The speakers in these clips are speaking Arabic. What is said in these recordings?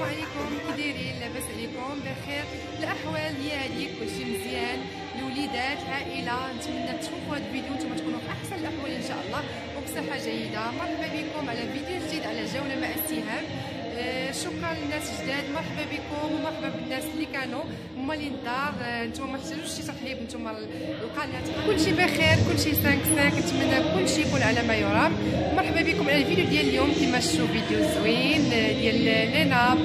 السلام عليكم، كي دايرين؟ لاباس عليكم؟ بخير؟ الاحوال ديالي كلشي مزيان؟ الوليدات العائله، نتمنى تشوفوا هذا الفيديو نتوما تكونوا في احسن الاحوال ان شاء الله وبصحه جيده. مرحبا بكم على فيديو جديد على جوله مع السهام. شكرا للناس الجداد، مرحبا بكم ومرحبا بالناس اللي كانوا هما اللي الدار. نتوما ما تحتاجوش شي تحليب، نتوما القناه كلشي بخير، كلشي 5 كنتمنى كلشي يكون على ما يرام. مرحبا بكم على الفيديو ديال اليوم. كما شفتوا فيديو زوين ديال لي ناب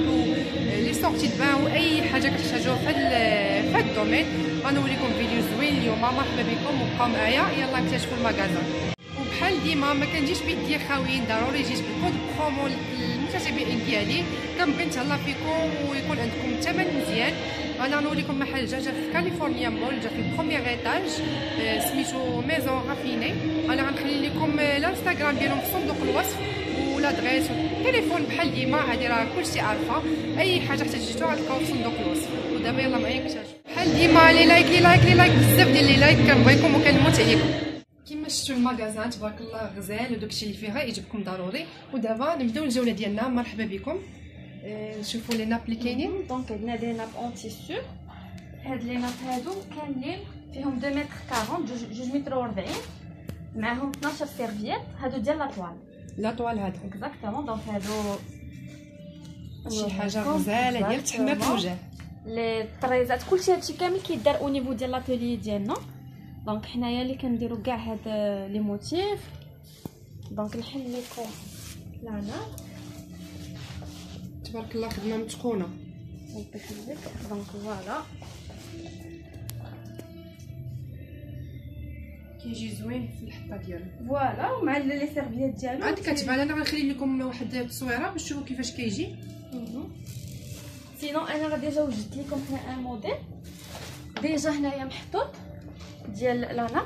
لي سورتي دو بان واي حاجه كتحتاجوها في هذا الدومين. غنوريكم فيديو زوين اليوم. مرحبا بكم وبقاو معايا، يلا نكتشفوا المغازه. وبحال ديما ما كنجيش بيدي خاويين، ضروري جيت بالكود برومو للمتابعين ديالي. كنبغي نتهلا فيكم ويكون عندكم الثمن مزيان. انا نوريكم محل جا في كاليفورنيا مول، جا في البروميير ايطاج، سميتو ميزون رافيني. انا غنخلي لكم الانستغرام ديالهم في صندوق الوصف والادريس والتليفون. بحال ديما هادي راه كلشي عارفه، اي حاجه احتاجيتو غتلقاو في صندوق الوصف. ودابا يلا معايا نكتشف. بحال ديما لي لايك بزاف ديال لي لايك، كنبغيكم وكنموت عليكم. كما شفتوا المغازان تبارك الله غزال وداكشي اللي فيها يعجبكم ضروري. ودابا نبداو الجوله ديالنا. مرحبا بكم. نشوفوا لي ناب اللي كاينين. دونك عندنا دي ناب اون تيسو. هاد لي ناب هادو كاملين فيهم 2 متر 40 2 متر و40 معاهم 12 سيرفييت. هادو ديال لاطوال هذا اكزاكتومون. دونك هادو شي حاجه غزاله ديال تحمى في الوجه. لي طريزات كلشي هادشي كامل كيدار او نيفو ديال لاتولي ديالنا. دونك حنايا اللي كنديروا كاع هاد لي موتيف. دونك نحل لكم لانا تبارك الله خدمه متقونه. دونك فوالا كيجي زوين في الحطه ديالو. فوالا ومع لي سيرفييت ديالو عاد كتبان. انا غنخلي لكم واحد التصويره باش تشوفوا كيفاش كيجي. سينو انا راه ديجا وجدت لكم هنا ان موديل ديجا هنايا محطوط ديال لانا.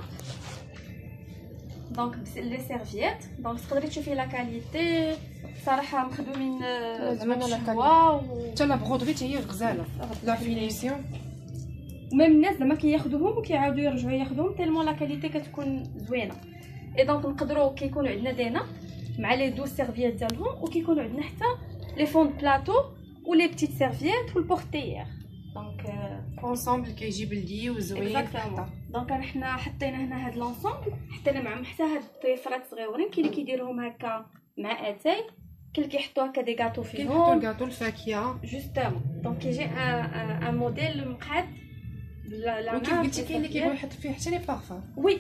دونك لي سيرفييت. دونك تقدري تشوفي لا كاليتي صراحه مخدومين زوينه لا كاليتي. حتى لا بغودغي حتى هي غزاله لا فينيسيون. وميم الناس زعما كياخذوهم وكيعاودوا يرجعوا ياخذوهم تالمون لا كاليتي كتكون زوينه. اي دونك نقدروا كيكونوا عندنا دينا مع لي 12 سيرفييت ديالهم، وكيكونوا عندنا حتى لي فون بلاطو ولي بتيت سيرفييت والبورتيير. دونك اونسومبل كيجي بلدي وزوين. دونك حنا حطينا هنا هاد لونسومبل، حطينا معهم حتى هاد الطيفرات صغيورين. كاين اللي كيديروهم هكا مع اتاي، كاين اللي كيحطوا هكا دي غاتو فيهم، كيحطوا الكاطو الفاكهه جوستومون. دونك كيجي ان موديل مقعد. لا وكيف قلتي كاين اللي كيبغيو يحط فيه حتى لي بارفان. وي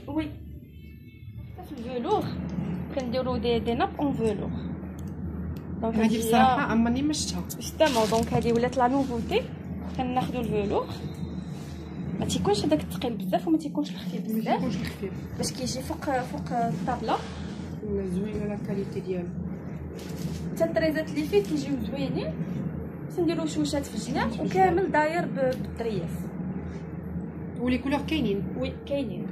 في الفلور كنديروا دي ناب اون فلور. دونك هذه بصراحه عمرني ما شفتها. جوستومون دونك هذه ولات لا نوفوتي. كناخذوا الفلور، ما تيكونش داك الثقيل بزاف وما تيكونش الخفيف بزاف، باش كيجي فوق الطابله. زوينه لا كاليتي ديالو. حتى الطريزات اللي فيه كيجيو زوينين. نديروا شوشات في الجناب وكامل داير بالطرياف. ولي كولور كاينين. وي كاينين.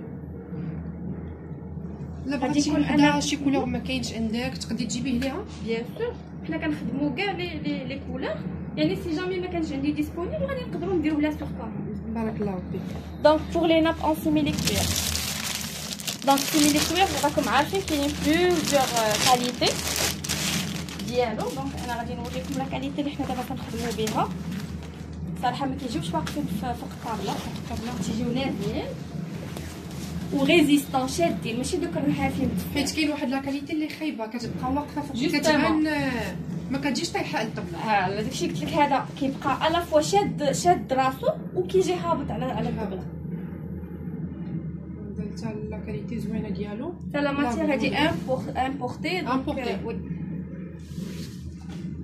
لا بغيتي وحده شي كولور ما كاينش عندك تقدري تجيبيه ليها. بيان سور حنا كنخدموا كاع لي كولور، يعني سي جامي ما كانش عندي ديسپونيبل غادي نقدروا نديروا لها سور كوموند. بارك الله فيك. دونك بور لي ناب اون سيميلي كوير. دونك سيميلي كوير راكم عارفين كاينين بلوزيور كاليتي ديالو. دونك انا غادي نوريكم لا كاليتي اللي حنا دابا كنخدموا بها. صراحه ما كيجيوش واقفين فوق الطابله، تيجيو نازلين وريزيستون شادين، ماشي دوك الرحافين. حيت كاين واحد لا كاليتي اللي خايبه كتبقى واقفه فوق، كتبان ما كتجيش طايحه على الطبله. داكشي قلت لك، هذا كيبقى الا فوا شاد راسو وكيجي هابط على الطبله. حتى لا كاليتي زوينه ديالو. حتى لا ماتير هادي امبورتي.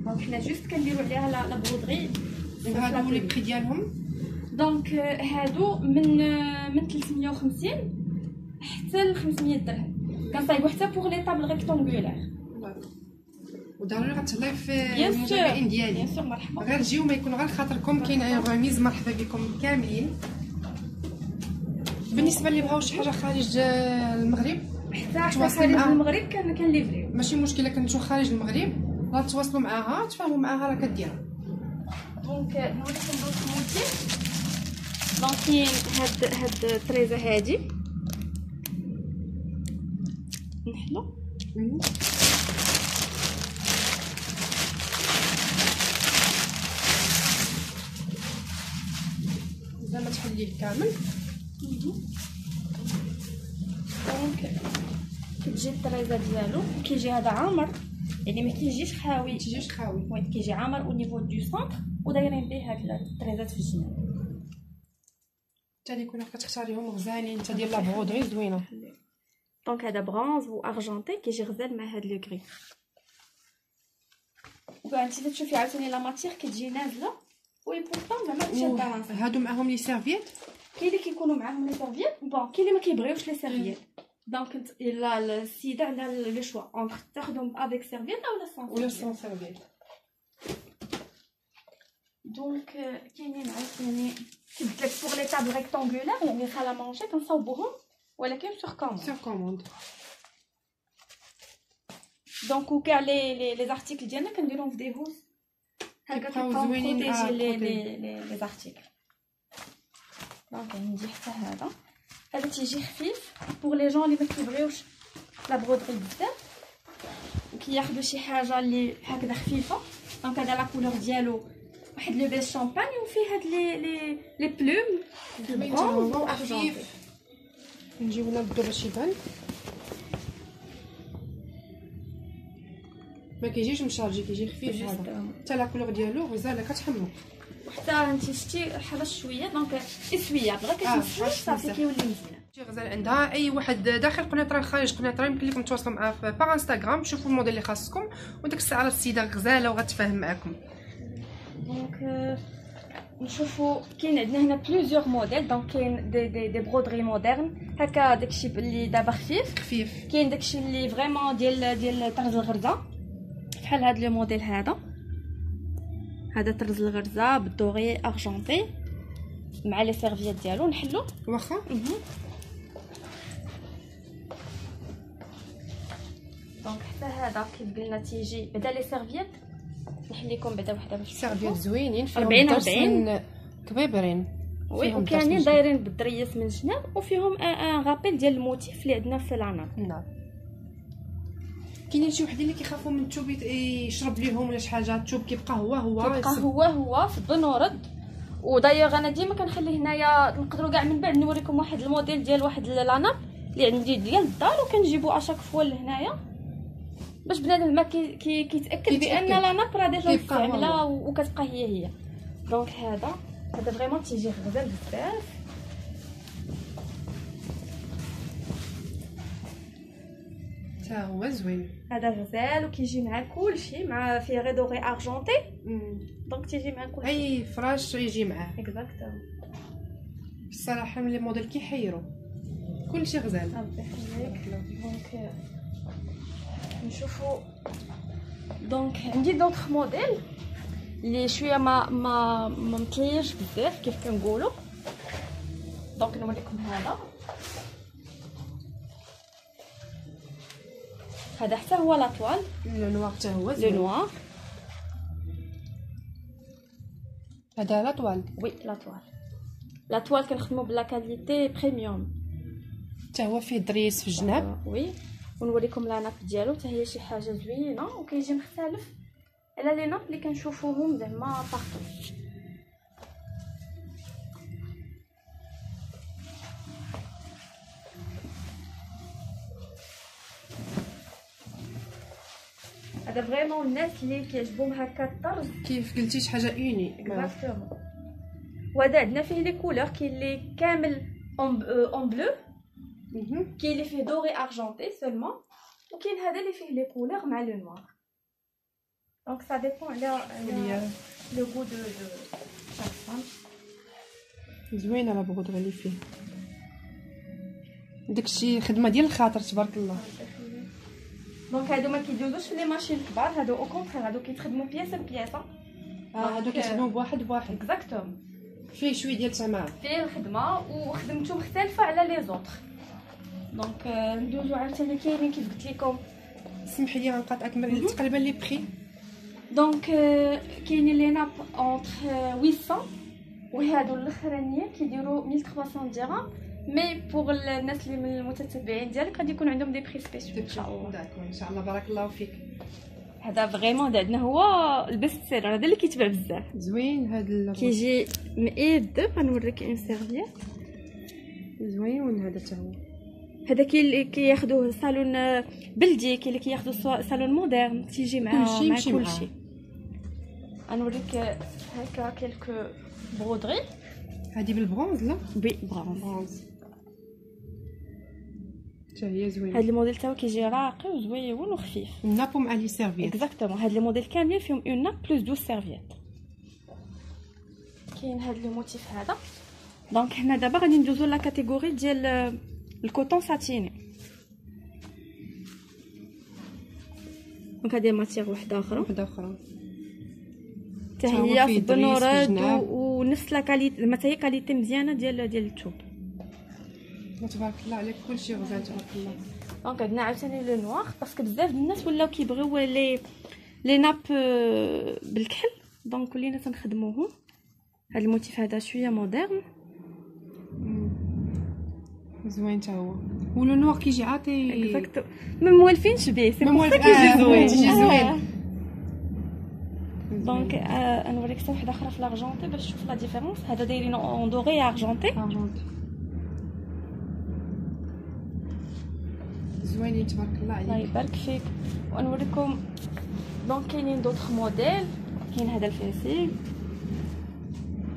دونك حنا جوست كنديروا عليها لا بغودغي. هادو لي بري ديالهم. دونك هادو من 350 حتى ل 500 درهم. كنصايبوا حتى بوغ لي طابل ريكتونغولار. وضروري غتهلاي في المتابعين ديالي. بيان سور مرحبا. غير جيو ما يكون غير خاطركم. كاين رميز. مرحبا بكم كاملين. بالنسبه اللي بغاو شي حاجه خارج المغرب، حتى خارج المغرب كنليفريو، ماشي مشكله. كنمشيو خارج المغرب راه تواصلوا معاها، تفاهموا معاها، راه كديرها. دونك نوريكم دوك الموتيف. دونك كاين هاد الطريزه هادي نحلو. ليه كامل. دونك كتجي الطريزه ديالو كيجي هذا عامر، يعني ما كيجيش خاوي، ما تيجيش خاوي، وي كيجي عامر او نيفو دو سونتر، ودايرين به هاد الطريزات في الجناب. حتى اللي كنا كتختاريهم غزالين، حتى ديال لا برودري زوينه. دونك هذا برونز و ارجنتي كيجي غزال مع هاد لو غري. وكاع انت تشوفي عاوتاني لا ماتير كتجي نازله وي بورطون زعما تشاد راسها. هادو معاهم لي سيرفييت، كاين اللي كيكونوا معاهم لي سيرفييت، بون كاين اللي ما كيبغيوش لي سيرفييت. دونك الا السيده على لو شوا اونتر تاخذهم افيك سيرفييت ولا سون سيرفييت. دونك كاينين عاوتاني كيبدلك بوغ لي طابل ريكتانغولار، يعني خاله مونشي كنصاوبوهم ولكن سور كوموند. سور كوموند. دونك وكاع لي زارتيكل ديالنا كنديروهم في دي هوز هكا كيبقاو بروتيجي لي زارتيكل. دونك عندي حتى هذا تيجي خفيف بوغ لي جون اللي ما كيبغيوش لا برودري بزاف وكياخذوا شي حاجه اللي هكذا خفيفه. دونك هذا لا كولور ديالو واحد لو بيج شامباني وفيه هاد لي بلوم برونز وارجنتي. نجيو نبدو باش يبان، ما كيجيش مشارجي، كيجي خفيف هذا. حتى لا كولور ديالو غزاله كتحمق، وحتى انت شتي حرش شويه دونك اسويه بغا كتمسح صافي كيولي مزيان. شي غزال عندها اي واحد داخل قنيطره خارج قنيطره يمكن لكم تواصلوا معاه باغ انستغرام، شوفوا الموديل اللي خاصكم وديك الساعه السيده غزاله وغتفاهم معكم. دونك نشوفوا كاين عندنا هنا بليزيور موديل. دونك كاين دي برودري مودرن هكا داكشي اللي دابا خفيف، كاين داكشي اللي فريمون ديال طرز الغرزه بحال هذا لو موديل. هذا طرز الغرزه بالدوري ارجنتي مع لي سيرفييت ديالو نحلو واخا. دونك حتى هذا كيف قلنا تيجي بعدا لي سيرفييت نحل لكم بعدا وحده باش سيرفييت زوينين فيهم 40 كبيبرين، وكاينين دايرين بالدريس من الجناب وفيهم ان رابيل ديال الموتيف اللي عندنا في العنب. نعم. كاينين شي وحدين اللي كيخافوا من الثوب يشرب ليهم ولا شي حاجه، الثوب كيبقى هو صب ورد. ودايوغ انا ديما كنخلي هنايا نقدروا كاع من بعد نوريكم واحد الموديل ديال واحد العنب اللي عندي ديال الدار وكنجيبو اشاك فوا لهنايا باش بنادم ما كيتاكد بان العنب راه ديجا مستعمله وكتبقى هي. دونك هذا فريمون تيجي غزال بزاف. تا هو زوين، هذا غزال وكيجي مع كلشي، مع فيه غير دوغي ارجنتي. دونك تيجي مع كلشي، اي فراش يجي معاه اكزاكتومون. بصراحه ملي موديل كيحيروا كلشي غزال. دونك نشوفوا. دونك عندي دوطخ موديل اللي شويه ما مطليش بزاف كيف كنقولوا. دونك نوريكم هذا حتى هو لاطوال لو نوار، حتى هو لو نوار. هذا لاطوال، وي لاطوال كنخدموا بلا كاليتي بريميوم. حتى هو فيه دريس في الجناب. وي ونوريكم لا ناب ديالو حتى هي شي حاجه زوينه وكيجي مختلف على لي ناب اللي كنشوفوهم زعما بارطو. هذا فريمون الناس اللي كيعجبهم هكا الطرز كيف قلتي شي حاجه اونيك. اكزاكتومون. وهذا عندنا فيه لي كولور، كاين اللي كامل اون بلو، كاين اللي فيه دوري ارجنتي سولمون، وكاين هذا اللي فيه لي كولور مع لو نوار. دونك سا ديبون على لو غو دو شاك فام. زوينه لا بغودري اللي فيه، داكشي خدمه ديال الخاطر تبارك الله. دونك هادو ما كيدوزوش في لي ماشين كبار، هادو او كونترير هادو كيتخدموا بياسه بياسه. هادو كيخدموا بواحد اكزاكتومون. فيه شويه ديال الثمن، فيه الخدمه وخدمته مختلفه على لي زوطخ. دونك ندوزو عاوتاني كاينين كيف قلت لكم. سمحي لي غنقاطعك تقريبا لي بري. دونك كاينين لي ناب اونتر 800 وهادو الاخرانيين كيديروا 1300 درهم. مي بوغ الناس اللي من المتتبعين ديالك غادي يكون عندهم دي بري سبيسيو ان شاء الله. داكور ان شاء الله، بارك الله فيك. هذا فريمون عندنا هو البيست سيلر، هذا اللي كيتباع بزاف. زوين هذا كيجي مئيد. غنوريك اون سيرفييت زوين. هذا حتى هو هذا كياخذوه صالون بلدي، كاين اللي كياخذوا صالون مودرن، تيجي مع كلشي. غنوريك هكا كيلكو برودري. هذه بالبرونز لا بي برونز حتى هي زوينه. هذا الموديل تاعو كيجي راقي وزوين وخفيف. نابو مع لي سيرفييت اكزاكتومون. هاد لي موديل كاملين فيهم اون ناب بلس 12 سيرفييت. كاين هاد لو موتيف هذا. دونك حنا دابا غادي ندوزو لا كاتيجوري ديال الكوطون ساتيني. دونك هادي ماتيغ واحده اخرى حتى هي في البنورات ونفس لا كاليتي، زعما حتى هي كاليتي مزيانه ديال الثوب. تبارك الله عليك كلشي غزال تبارك الله. دونك عندنا عاوتاني لو نوار باسكو بزاف ديال الناس ولاو كيبغيو لي ناب بالكحل، دونك ولينا تنخدموهم. هاد الموتيف هذا شويه مودرن زوين تا هو. ولو نوار كيجي عاطي اكزاكتو ما موالفينش به، سي بور سا كيجي زوين. تيجي زوين. دونك نوريك حتى وحده اخرى في لارجونتي باش تشوف لا ديفيرونس. هذا دايرين اون دوغي ارجونتي. زوينين تبارك الله عليك. الله يبارك فيك. ونوريكم دونك كاينين دوطخ موديل. كاين هذا الفاسيل،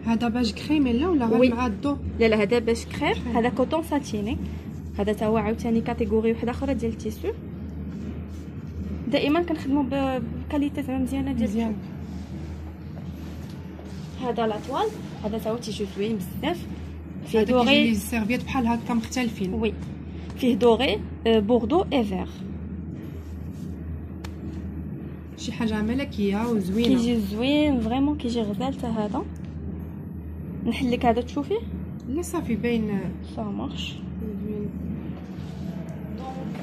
هذا باج كريمي لا ولا غير مع الضو؟ لا هذا باج كريم. هذا كوطون ساتيني. هذا تا هو عاوتاني كاتيجوري وحده اخرى ديال التيسو. دائما كنخدموا بكاليتي زعما مزيانه ديال هذا لاطوال. هذا تا هو تيجي زوين بزاف. فيه دوغي لي سيرفييت بحال هكا مختلفين. وي فيه دوغي بوردو اي فير. شي حاجه ملكيه وزوينه. كيجي زوين فريمون، كيجي غزال حتى هذا. نحلك هذا تشوفيه؟ لا صافي باين سا مارش زوين. دونك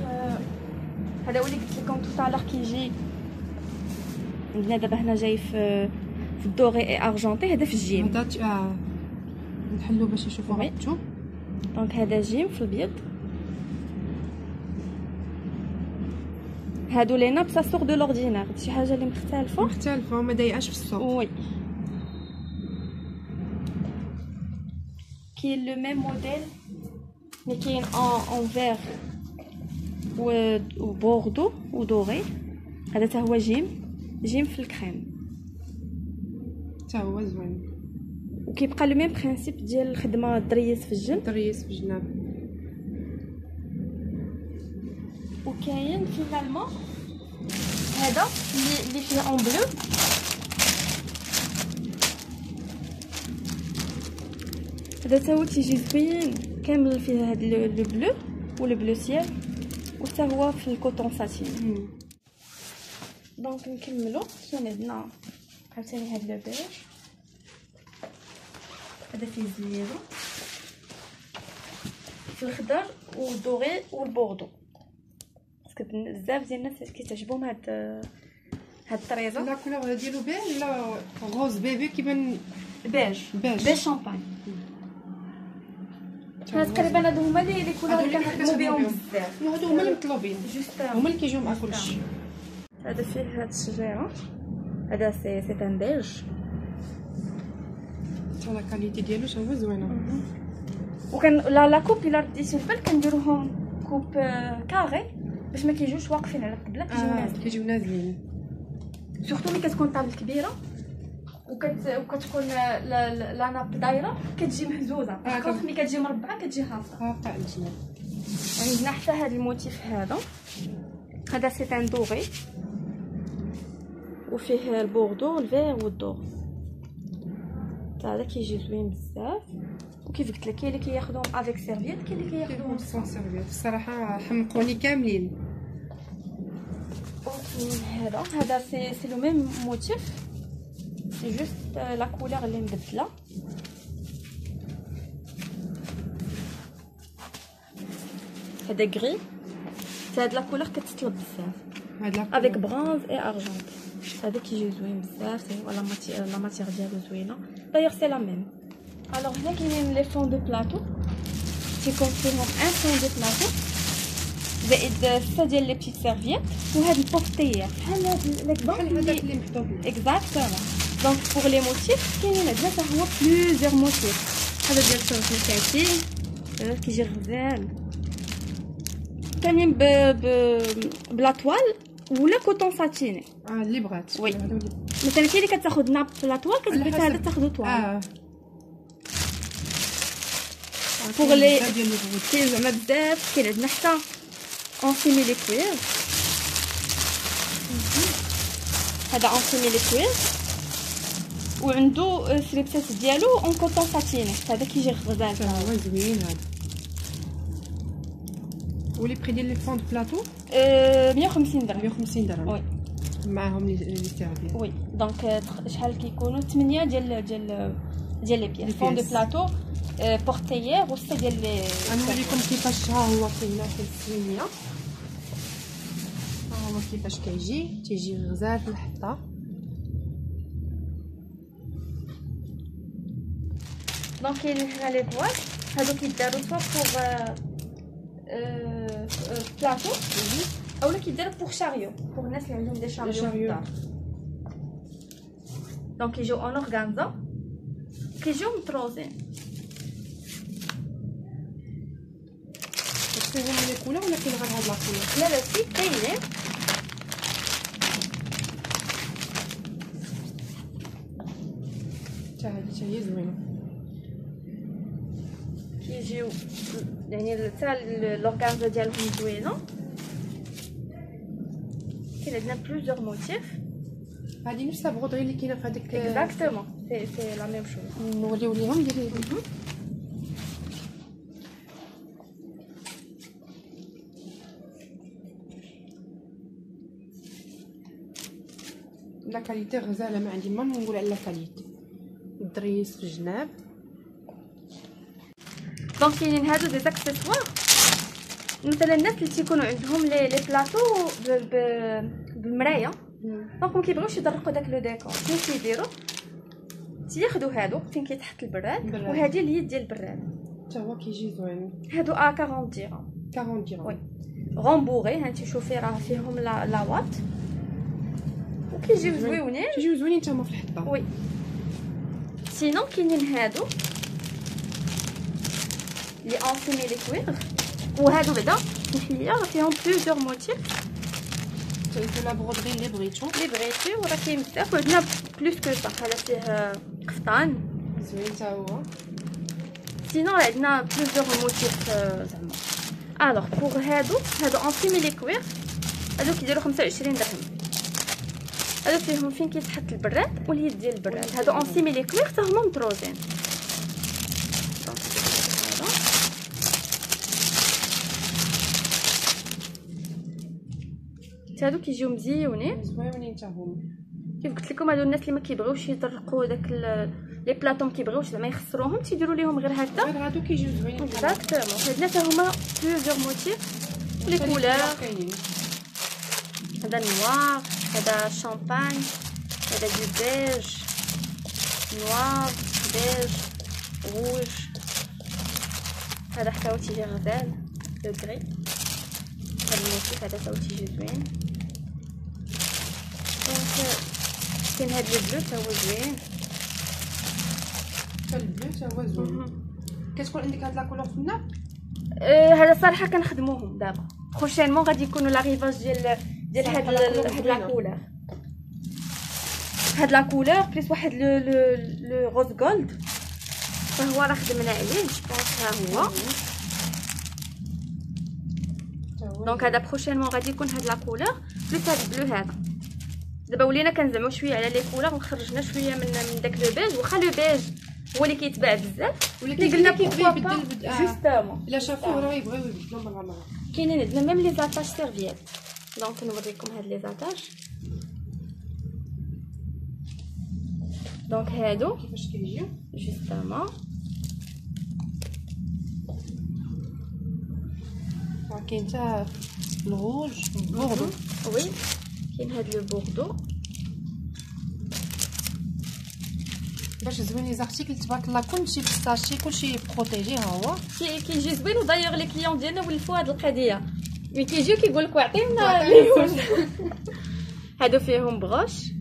هذا هو اللي قلت لكم توتالور كيجي عندنا دابا هنا جاي في الدوغي اي ارجونتي. هذا في الجيم. هذا نحلو باش يشوفوا الثوب. دونك هذا جيم في البيض. هادو لي ناب سا سور دو لوردينار، شي حاجه اللي مختلفه وما ضايقاش في السوق. وي كاين لو ميم موديل مي كاين اون فير و بوردو و دوغي. هذا تا هو جيم في الكريم تا هو زوين. وكيبقى لو ميم برينسيپ ديال الخدمه دريس في الجنب. وكاين فينالمون هذا اللي فيه اون بلو. هذا تا هو تيجي زوين كامل فيه هذا لو بلو و لو بلو سيال، وحتى هو في الكوطون ساتين. دونك نكملوا. شنو عندنا عاوتاني هذا لو بيج. هذا فيه زيرو في الخضر والدوغي والبوردو، باسكو بزاف ديال الناس كيتعجبهم هاد الطريزه. لا كولور ديالو بيج لا غوز بيبي كيبان بيج شامبان. هاد تقريبا هادو هما لي كولور اللي كنخدموا بهم بزاف. هادو هما المطلوبين، هما اللي كيجيو مع كلشي. هذا فيه هاد الشجيره. هذا سي ان بيج. تا لا كاليتي ديالو تا هو زوينه. وكان لا كوب الا رديتي البال كنديروهم كوب كاري باش ما كيجيوش واقفين على القبله، كيجيو نازلين. سورتو ملي كتكون طابل كبيره وكتكون لا ناب دايره كتجي مهزوزه. باسكو ملي كتجي مربعه كتجي هابطه الجناب. عندنا حتى هذا الموتيف هذا سي ان دوغي وفيه البوردو الفير والدور. هذا كيجي زوين بزاف. وكيف قلت لك كاين اللي كياخذوهم افيك سيرفييت، كاين اللي كياخذوهم سون سيرفييت. الصراحه حمقوني كاملين. هذا سي لو ميم موتيف، سي جوست لا كولور اللي مبدله. هذا غري. هاد لا كولور كتطلب بزاف افيك برونز اي ارجونت. هذا كيجي زوين بزاف ولا لا ماتيير ديالو زوينه. دايوغ سي لا ميم. الوغ هنا كاينين لي فون دو بلاطو تيكون فيهم ان فون دو بلاطو زائد 6 ديال لي بيتيت سيرفييت وهاد البورتيير بحال هاد بحال هذاك اللي محطوط. اكزاكتومون. دونك بوغ لي موتيف كاينين عندنا حتى هو بليزيور موتيف. هذا ديال شرط الكاتين كيجي غزال كاملين بلا طوال ولا كوطون ساتيني. اللي بغات. وي مثلا كاين اللي كتاخذ ناب لا طوال كتبغي هذا تاخذو طوال. بوغ لي كاين زعما بزاف. كاين عندنا حتى اون سيمي لي كوير. هذا اون سيمي لي كوير وعنده سليبسات ديالو اون كوطون ساتيني. هذا كيجي غزال. هو زوين هذا. ولي بري ديال لي فون بلاطو 150 درهم. 150 درهم. وي معاهم لي سيرفيس. وي دونك شحال كيكونوا 8 ديال لي بياس فون دو بلاطو بورتيير و 6 ديال لي. غنوريكم كيفاش ها هو كاين في السوينيه. ها هو كيفاش تيجي غزال في الحطه. دونك كاينين حنا لي فواز هادو كيداروا سوا بوغ بلاطو اولا كيداروا بوغ شاريو بوغ الناس اللي عندهم دي شاريو في الدار. دونك كيجيو اون اورغانزا كيجيو مطروزين. فيهم لي كولور ولا كاين غير هاد لا كولور؟ لا لا سي كاينين. حتى هي زوينه. كيجيو يعني حتى لورغانزا ديالهم زوينه. كاين عندنا بلوزيور موتيف. هادي نفس البغودري اللي كاينه في هذيك. اكزاكتومون سي لا ميم شوز. نوريو ليهم ديري. لا كاليتي غزاله ما عندي ما نقول على لا كاليتي. الدريس في الجناب. دونك كاينين هادو دي زاكسيسوار مثلا الناس اللي تيكونوا عندهم لي بلاطو بالمرايه دونك ما كيبغيوش يدرقوا داك لو ديكور. شنو كيديروا؟ تياخذوا هادو فين كيتحط البراد وهذه اليد ديال البراد حتى هو كيجي زوين. هادو 40 درهم. 40 درهم. وي غومبوغي هانتي شوفي راه فيهم لا وات وكيجيو زويونين. كيجيو زوينين حتى هما في الحطه. وي سينو كاينين هادو لي اونسيمي لي كوير وهادو بعدا محليه راه فيهم بلوزيور موتيف. تايتو لا برودري اللي بغيتو وراه كاين بزاف وعندنا بلوس كو صح. هذا فيه قفطان زوين حتى هو. سينو عندنا بلوزيور موتيف زعما. الوغ بوغ هادو اونسيمي لي كوير هادو كيديروا 25 درهم. هادو فيهم فين كيتحط البراد واليد ديال البراد. هادو اونسيمي لي كوير حتى هما مطروزين. هادو كيجيو مزيونين زوينين حتى هما. كيف قلت لكم هادو الناس اللي ما كيبغيوش يطرقوا داك لي بلاطو ما كيبغيوش زعما يخسروهم تيديروا ليهم غير هكا. غير هادو كيجيو زوينين. اكزاكتومون. عندنا حتى هما بلوزيور موتيف لي كولور. هذا نوار هذا شامبان هذا دو بيج نوار بيج روج. هذا حتى هو تيجي غزال لو غري. هذا الموتيف هذا حتى هو تيجي زوين. دونك كاين هاد لو بلو حتى هو زوين. حتى البلو حتى هو زوين. كتكون عندك هاد لا كولور في الناب. هذا الصراحه كنخدموهم دابا بروشينمون غادي يكونوا لا ريفاج ديال هاد لا كولور. هاد لا كولور بليس واحد لو روز جولد فهو راه خدمنا عليه جو بونس. ها هو دونك هذا بروشينمون غادي يكون هاد لا كولور بليس هاد البلو. هذا دابا ولينا كنزعموا شويه على لي كولور وخرجنا شويه من داك لو بيج. واخا لو بيج هو اللي كيتباع بزاف ولكن قلنا كيبغي يبدل جوستومون الا شافوه راه يبغيو يبدلوا مره. كاينين عندنا ميم لي زاتاج سيرفييت. دونك نوريكم هاد لي زاتاج. دونك هادو كيفاش كيجيو جوستومون. كاين حتى الغوج بوردو. وي كاين هاد لو بوردو باش زوين لي زارتيكل تبارك الله. كلشي في الساشي كلشي بروتيجي. ها هو كيجي زوين. ودايوغ لي كليون ديالنا ولفوا هاد القضيه مي كيجيو كيقول لك عطينا ليهم. هادو فيهم بغوش،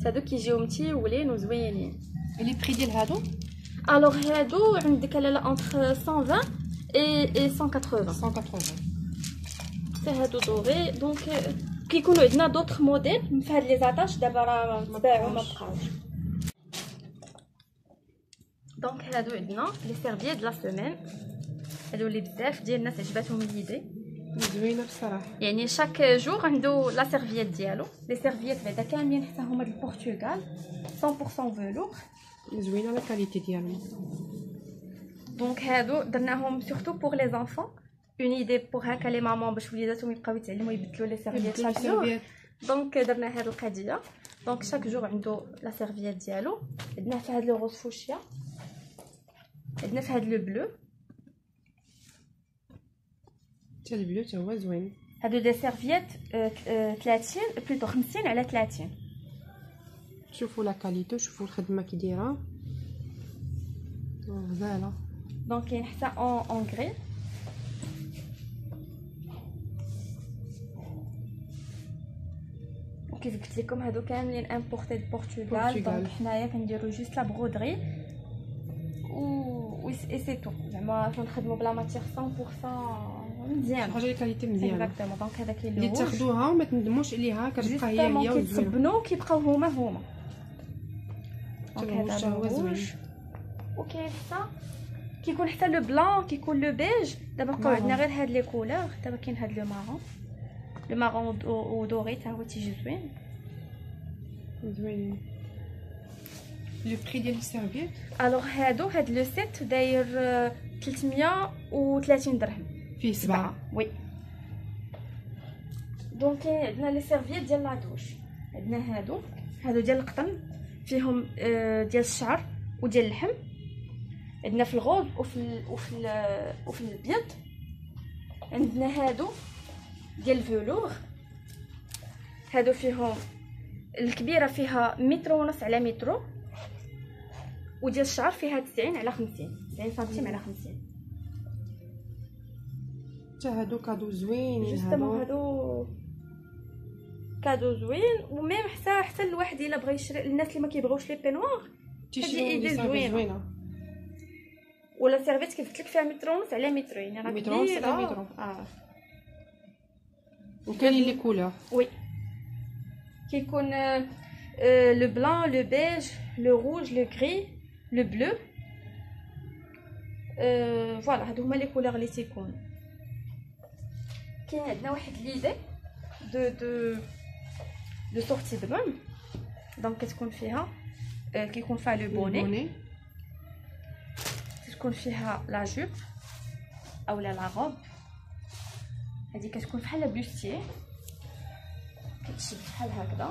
هادو كيجيو متيولين وزوينين. لي بري ديال هادو الوغ هادو عندك لالا انتر 120 اي 180. 180. سي هادو دوري. دونك كيكونوا عندنا دوطخ موديل في هاد لي زاتاش دابا راه تباعوا ما بقاوش. دونك هادو عندنا لي سيرفيي دو لا سيمين، هادو اللي بزاف ديال الناس عجباتهم ليدي، زوينه بصراحه. يعني شاك جور عنده لا سيرفييت ديالو. لي سيرفييت بعدا كاملين حتى هما ديال البرتغال 100% فيلور، زوينه لا كاليتي ديالهم. دونك هادو درناهم سورتو بور لي زانفون، اون ايدي بور هكا لي مامون باش وليداتهم يبقاو يتعلموا يبدلوا لي سيرفييت شاك جور. دونك درنا هاد القضيه. دونك شاك جور عنده لا سيرفييت ديالو. عندنا في هاد لو روز فوشيا، عندنا في هاد لو بلو، حتى البلو تا هو زوين. هادو دي سيرفييت 30 بلوتو 50 على 30. شوفوا لا كاليتي، شوفوا الخدمه كي دايره غزاله. دونك كاين حتى اون غري. كيف قلت لكم هادو كاملين امبورتي دو البرتغال. دونك حنايا كنديرو جوست لا برودري و اي سي تو، زعما كنخدموا بلا ماتير 100% مزيان، حاجه كاليتي مزيانه. اكزاكتومون. دونك هذا كاين اللي تاخذوها وما تندموش عليها، كتبقى هي وزوينه، كيتصبنوا كيبقاو هما. دونك هذا هو زوين. وكاين حتى كيكون حتى لو بلان، كيكون لو بيج. دابا بقاو عندنا غير هاد لي كولور. دابا كاين هاد لو مارون و دوري تا هو تيجي زوين. زوين. لو بري ديال السيرفييت الوغ هاد لو سيت داير 330 درهم فيه 7. وي. دونك عندنا لي سيرفييت ديال لا دوش. عندنا هادو ديال القطن، فيهم ديال الشعر وديال اللحم. عندنا في الغوز وفي الابيض. عندنا هادو ديال الفلور، هادو فيهم الكبيره فيها 1.5 متر على متر، وديال الشعر فيها 90 على 50، 90 سنتيم على 50. حتى هادو كادو زوينين. هادو كادو زوين. وميم حتى الواحد الا بغى يشري، الناس اللي ما كيبغيوش لي بينوار تيشريو لي زوينه. ولا سيرفيت كيف قلت لك فيها 1.5 على متر، يعني راه كبيره. على متر. وكاين لي كولور. وي كيكون لو بلان، لو بيج، لو روج، لو غري، لو بلو. فوالا هادو هما لي كولور اللي تيكونوا. كاين عندنا واحد ليدي دو سورتي دو بون. دونك كتكون فيها كيكون فيها لو بوني، كتكون فيها لا جوب اولا لا روب. هادي كتكون بحال بوستي، كتشد بحال هكذا.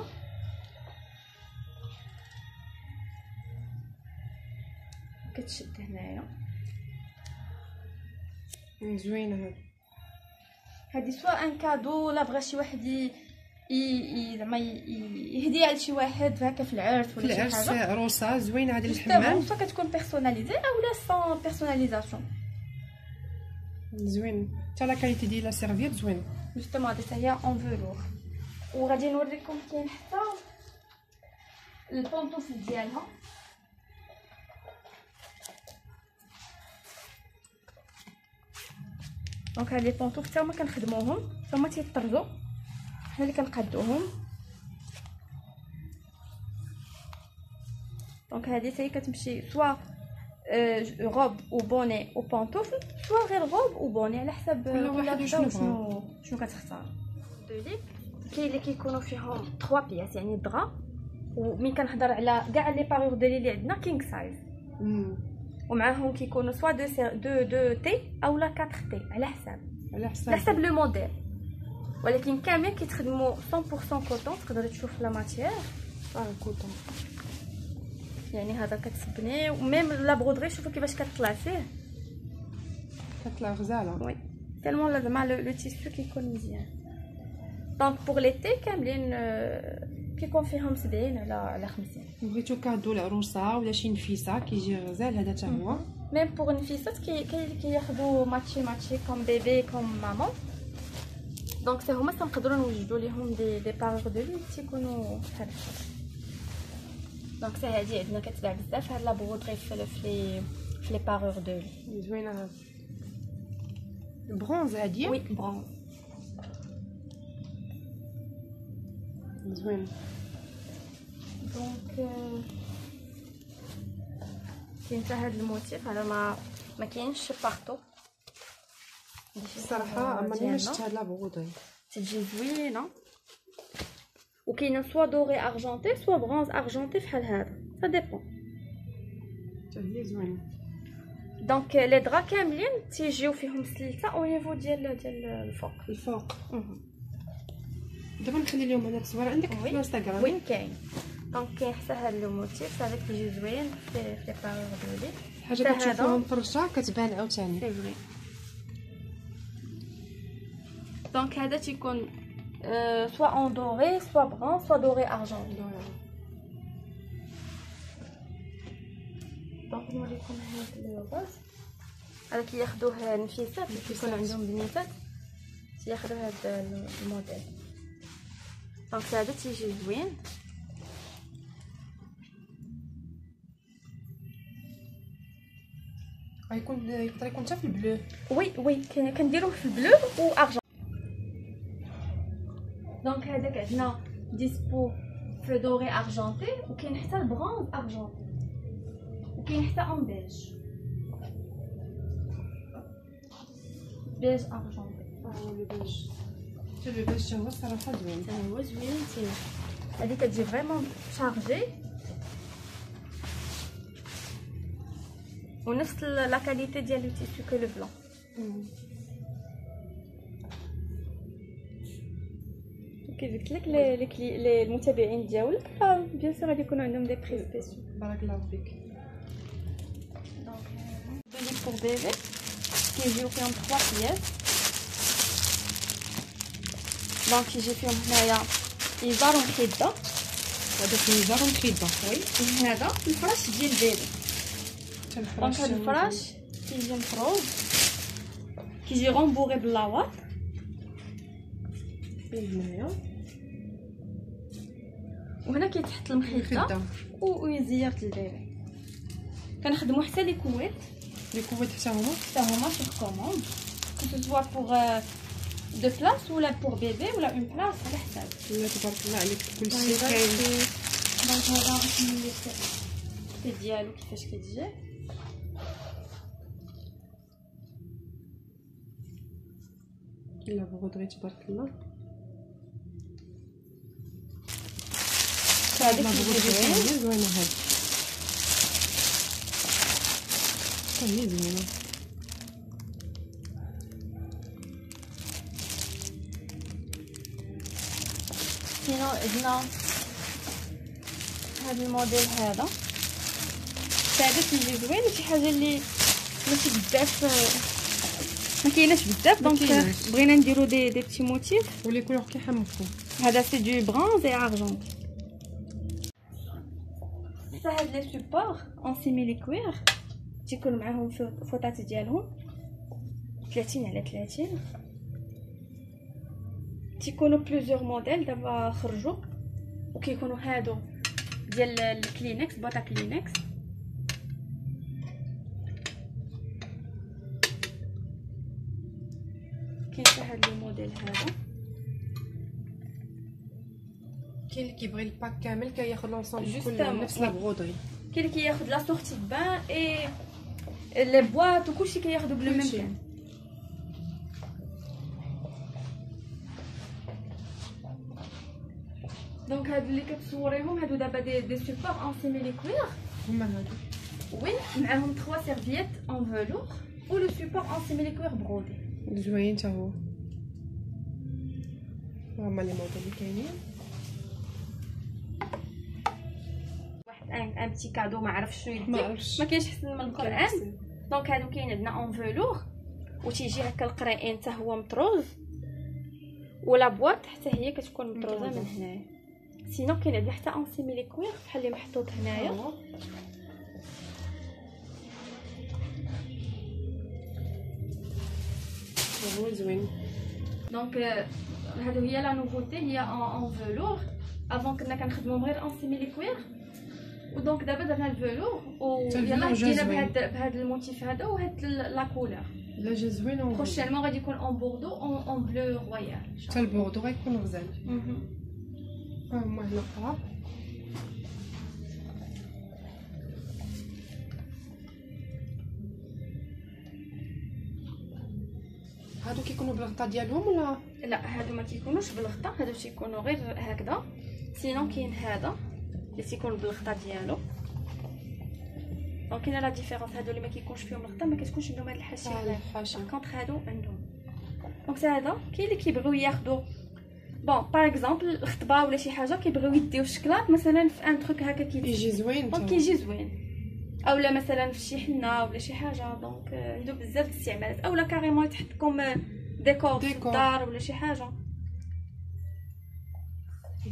كتشد هنايا زوينه. هادي سواء ان كادو لا بغى شي واحد زعما يهديها لشي واحد هكا في العرس ولا شي حاجه. في العرس عروسه زوينه هذه الحمام. سواء كتكون بيرسوناليزي اولا سون بيرسوناليزاسيون. زوين. حتى لا كاليتي ديال لا سيرفييت زوين. جوستومون هادي هي اون فيلور. وغادي نوريكم كاين حتى البونطوفل ديالها. دونك هاد لي بونطوف حتى هما كنخدموهم، حتى هما تيطرزوا، حنا اللي كنقادوهم. دونك هادي حتى هي كتمشي سوا روب و بوني و بونطوفل، سوا غير روب و بوني على حسب كل واحد شنو كتختار. دوليب كاين اللي كيكونوا فيهم 3 بياس يعني دغا، ومين كنهضر على كاع لي بارور ديالي اللي عندنا كينغ سايز. ومعاهم كيكونوا سوا دو تي اولا 4 تي على حسب لو موديل. ولكن كامل كيتخدموا 100% كوطون. تقدروا تشوف لا ماتيير كوطون، يعني هذا كتسبني. وميم لا برودري شوفوا كيفاش كتطلع فيه، كتطلع غزاله. وي تالمون لازم لو تيسو كيكون مزيان. دونك بوغ لي تي كاملين كيكون فيهم 70 على 50. بغيتو كادو العروسه ولا شي نفيسه كيجي غزال هذا حتى هو. ميم بوغ نفيسات كياخذوا ماتشي كوم بيبي كوم مامون. دونك حتى هما تنقدروا نوجدوا ليهم دي بارور دو لي تيكونوا بحال هكا. دونك حتى هادي عندنا كتباع بزاف هاد لابوغودغي في لي بارور دو لي. زوينه هاد برونز هادي. وي برونز زوين. دونك كاين حتى هاد الموتيف هذا ما كاينش بارطو الصراحه ما شفت هاد لابوغودغي تجي زوينه. وكاينه سوا دوري ارجونتي سوا برونز ارجونتي بحال هذا سا ديبون. حتى هي زوينه. دونك لي درا كاملين تيجيو فيهم سلسله او نيفو ديال الفوق. دابا نخلي لهم هنا التصوير عندك في الانستغرام. وين كاين. دونك كاين حتى هاد الموتيف هذا كيجي زوين في لي بارور ديالي. حاجه كتشوفوهم فرشه كتبان عاوتاني. سي فري. دونك هذا تيكون سوا اون دوري سوا برون سوا دوري ارجون. دونك نوريكم هاد الروز هذا كياخذوه النفيسات اللي كيكون عندهم بنيتات تياخذوا هاد الموديل. دونك هذا تيجي زوين. يقدر يكون حتى في البلو. وي كنديروه في البلو و ارجون. دونك هذاك عندنا ديسبو في دوري ارجونتي وكاين حتى البرونز ارجونتي وكاين حتى اون بيج ارجونتي. لو بيج هو الصراحه زوين. هو زوين. هذه كتجي فريمون شارجي ونفس لا كاليتي ديال لو تيسو كو لو بلون. كيف قلت لك المتابعين ديالك بيان سور غادي يكونوا عندهم دي بري سبيسيو. بارك الله فيك. دونك دونك بور بيبي كيجيو فيهم 3 بياس. دونك كيجي فيهم هنايا ايزار ومخده. هذا ايزار ومخده. وي هذا الفراش ديال البيبي. دونك هذا الفراش كيجي مفروض كيجي غومبوري باللاواط هنايا وهنا كيتحط المخده ويزير البيبي. كنخدموا حتى لي كويت حتى هما سيغ كوموند كو سوا بوغ دو بلاص ولا بوغ بيبي ولا اون بلاص على حساب. تبارك الله عليك كلشي كاين. دونك هذا الشكل ديالو كيفاش كتجي. لا بغضري تبارك الله. هذيك زوينه. زوينه هاد هي زوينه. سينو عندنا هذا الموديل هذا تيجي زوين وشي حاجه اللي ماشي بزاف ما كايناش بزاف. دونك بغينا نديرو دي بتي موتيف ولي كولور كيحمقوا. هذا سي دو برونز اي ارجون. حتى هاد لي سوبور اون سيميلي كوير تيكون معاهم فوطات ديالهم 30 على 30. تيكونوا بليزيور موديل دابا خرجوا وكيكونوا هادو ديال الكلينكس بواطا كلينكس. كاين حتى هاد الموديل هذا. كاين اللي كيبغي الباك كامل كياخذ لونسومبل كله نفس لا بغودري. كاين اللي كياخذ لا سورتي بان اي لي بواط وكلشي كياخذوا بلو ميم كان. دونك هادو اللي كتصوريهم هادو دابا دي سوبور اون سيميلي كوير هما هادو. وي معاهم 3 سيرفييت اون فلور و لو سوبور اون سيميلي كوير برودي. زوين حتى هو. هما لي موديل اللي كاينين. واحد ان بتي كادو ما عرفتش شنو يدير ما كاينش احسن من القران. دونك هادو كاين عندنا اون فلور وتيجي هكا القرائن حتى هو مطروز ولا بواط حتى هي كتكون مطروزه من هنايا. سينو كاين عندنا حتى اون سيميلي كوير بحال اللي محطوط هنايا. هو زوين. دونك هادو هي لا نوفوتي، هي اون فلور. افون كنا كنخدمو غير اون سيميلي كوير، ودونك دابا درنا الفلور ويلا جينا بهاد الموتيف هذا وهاد لا كولور. لا جا زوين. بروشينمون غادي يكون اون بوردو اون بلو رويال. حتى البوردو غيكون غزال. ها هما هنا اخرى. هادو كيكونوا بالغطاء ديالهم ولا لا؟ هادو ما كيكونوش بالغطاء، هادو تيكونوا غير هكذا. سينون كاين هذا اللي تيكون بالغطاء ديالو. دونك كاينه لا ديفيرونس، هادو اللي ما كيكونش فيهم الغطاء ما كتكونش عندهم هاد الحاشيه. كونطخ هادو عندهم. دونك هذا كاين اللي كيبغيو ياخذوا بون باغ اكزومبل الخطبه ولا شي حاجه، كيبغيو يديو الشكلاط مثلا في ان تروك هكا يجي زوين. دونك كيجي زوين، اولا مثلا في شي حنه ولا شي حاجه. دونك عندو بزاف د الاستعمالات، اولا كاريمون يتحطكم ديكور في الدار ولا شي حاجه.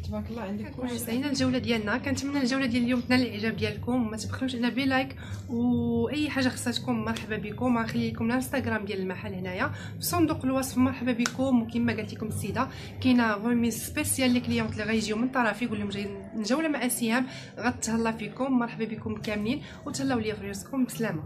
تبارك الله عندك كلشي. سالينا الجوله ديالنا، كنتمنى الجوله ديال اليوم تنال الاعجاب ديالكم، وما تبخلوش علينا بلايك، واي حاجه خصاتكم مرحبا بكم. غنخلي لكم الانستغرام ديال المحل هنايا في صندوق الوصف. مرحبا بكم، وكما قالت لكم السيده كاينه غوميس سبيسيال لي كليونط اللي غيجيو من طرفي، يقول لهم جايين جوله مع سهام، غتهلا فيكم. مرحبا بكم كاملين، وتهلاو ليا في راسكم بسلامه.